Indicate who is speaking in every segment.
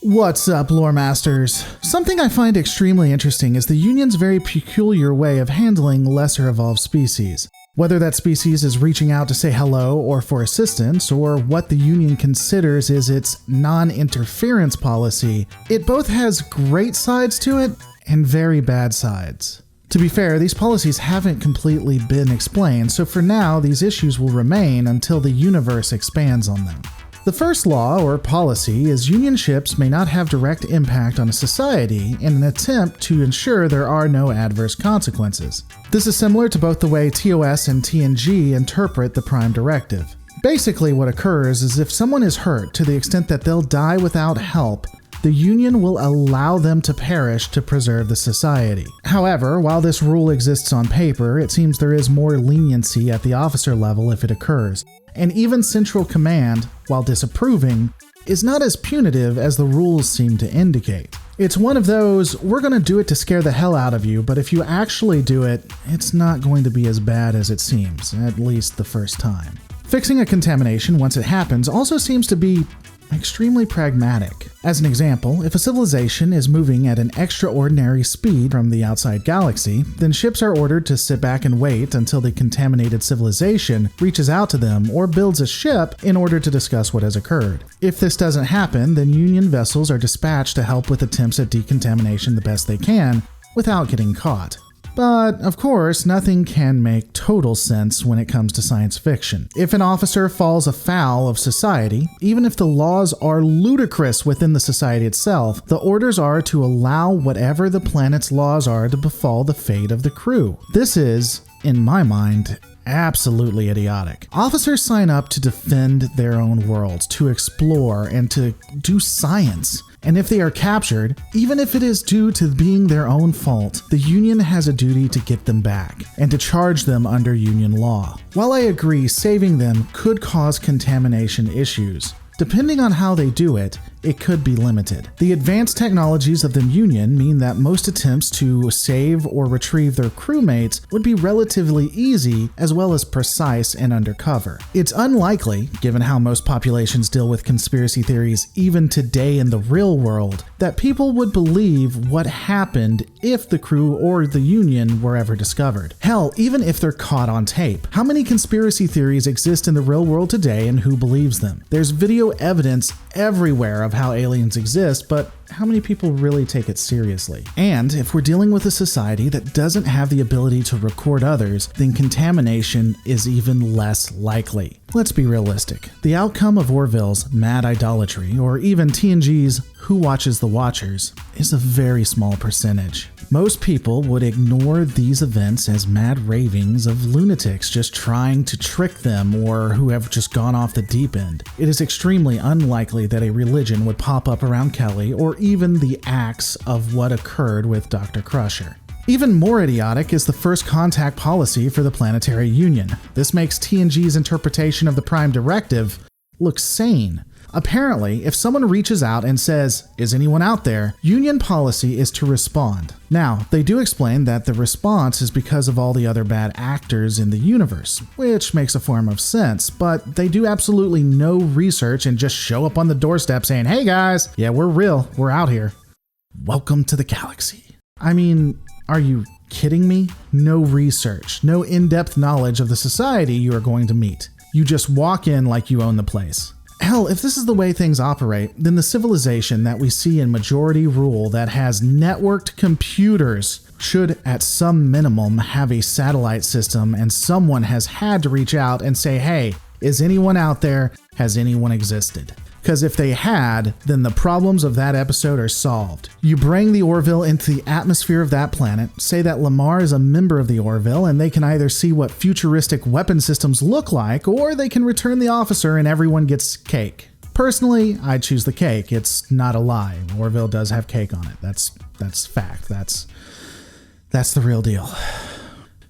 Speaker 1: What's up, lore masters? Something I find extremely interesting is the Union's very peculiar way of handling lesser evolved species. Whether that species is reaching out to say hello or for assistance, or what the Union considers is its non-interference policy, it both has great sides to it and very bad sides. To be fair, these policies haven't completely been explained, so for now these issues will remain until the universe expands on them. The first law, or policy, is Union ships may not have direct impact on a society in an attempt to ensure there are no adverse consequences. This is similar to both the way TOS and TNG interpret the Prime Directive. Basically what occurs is if someone is hurt to the extent that they'll die without help, the Union will allow them to perish to preserve the society. However, while this rule exists on paper, it seems there is more leniency at the officer level if it occurs. And even Central Command, while disapproving, is not as punitive as the rules seem to indicate. It's one of those, we're going to do it to scare the hell out of you, but if you actually do it, it's not going to be as bad as it seems, at least the first time. Fixing a contamination once it happens also seems to be extremely pragmatic. As an example, if a civilization is moving at an extraordinary speed from the outside galaxy, then ships are ordered to sit back and wait until the contaminated civilization reaches out to them or builds a ship in order to discuss what has occurred. If this doesn't happen, then Union vessels are dispatched to help with attempts at decontamination the best they can without getting caught. But, of course, nothing can make total sense when it comes to science fiction. If an officer falls afoul of society, even if the laws are ludicrous within the society itself, the orders are to allow whatever the planet's laws are to befall the fate of the crew. This is, in my mind, absolutely idiotic. Officers sign up to defend their own worlds, to explore, and to do science. And if they are captured, even if it is due to being their own fault, the Union has a duty to get them back, and to charge them under Union law. While I agree saving them could cause contamination issues, depending on how they do it, it could be limited. The advanced technologies of the Union mean that most attempts to save or retrieve their crewmates would be relatively easy as well as precise and undercover. It's unlikely, given how most populations deal with conspiracy theories even today in the real world, that people would believe what happened if the crew or the Union were ever discovered. Hell, even if they're caught on tape. How many conspiracy theories exist in the real world today and who believes them? There's video evidence everywhere of how aliens exist, but how many people really take it seriously? And if we're dealing with a society that doesn't have the ability to record others, then contamination is even less likely. Let's be realistic. The outcome of Orville's mad idolatry, or even TNG's Who Watches the Watchers, is a very small percentage. Most people would ignore these events as mad ravings of lunatics just trying to trick them or who have just gone off the deep end. It is extremely unlikely that a religion would pop up around Kelly or even the acts of what occurred with Dr. Crusher. Even more idiotic is the first contact policy for the Planetary Union. This makes TNG's interpretation of the Prime Directive look sane. Apparently, if someone reaches out and says, "Is anyone out there?" Union policy is to respond. Now, they do explain that the response is because of all the other bad actors in the universe, which makes a form of sense, but they do absolutely no research and just show up on the doorstep saying, "Hey guys, yeah, we're real, we're out here. Welcome to the galaxy." I mean, are you kidding me? No research, no in-depth knowledge of the society you are going to meet. You just walk in like you own the place. Hell, if this is the way things operate, then the civilization that we see in majority rule that has networked computers should at some minimum have a satellite system, and someone has had to reach out and say, "Hey, is anyone out there? Has anyone existed?" Because if they had, then the problems of that episode are solved. You bring the Orville into the atmosphere of that planet, say that Lamar is a member of the Orville, and they can either see what futuristic weapon systems look like, or they can return the officer and everyone gets cake. Personally, I'd choose the cake. It's not a lie. Orville does have cake on it. That's fact. That's the real deal.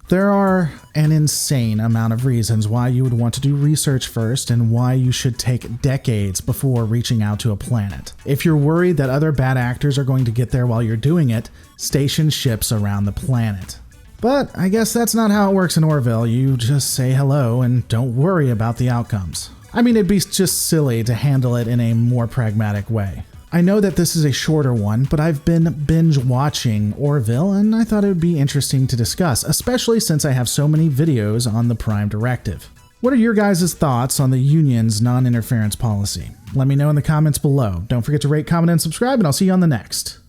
Speaker 1: There are an insane amount of reasons why you would want to do research first and why you should take decades before reaching out to a planet. If you're worried that other bad actors are going to get there while you're doing it, station ships around the planet. But I guess that's not how it works in Orville. You just say hello and don't worry about the outcomes. I mean, it'd be just silly to handle it in a more pragmatic way. I know that this is a shorter one, but I've been binge watching Orville and I thought it would be interesting to discuss, especially since I have so many videos on the Prime Directive. What are your guys' thoughts on the union's non-interference policy? Let me know in the comments below. Don't forget to rate, comment, and subscribe, and I'll see you on the next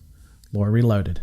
Speaker 1: Lore Reloaded.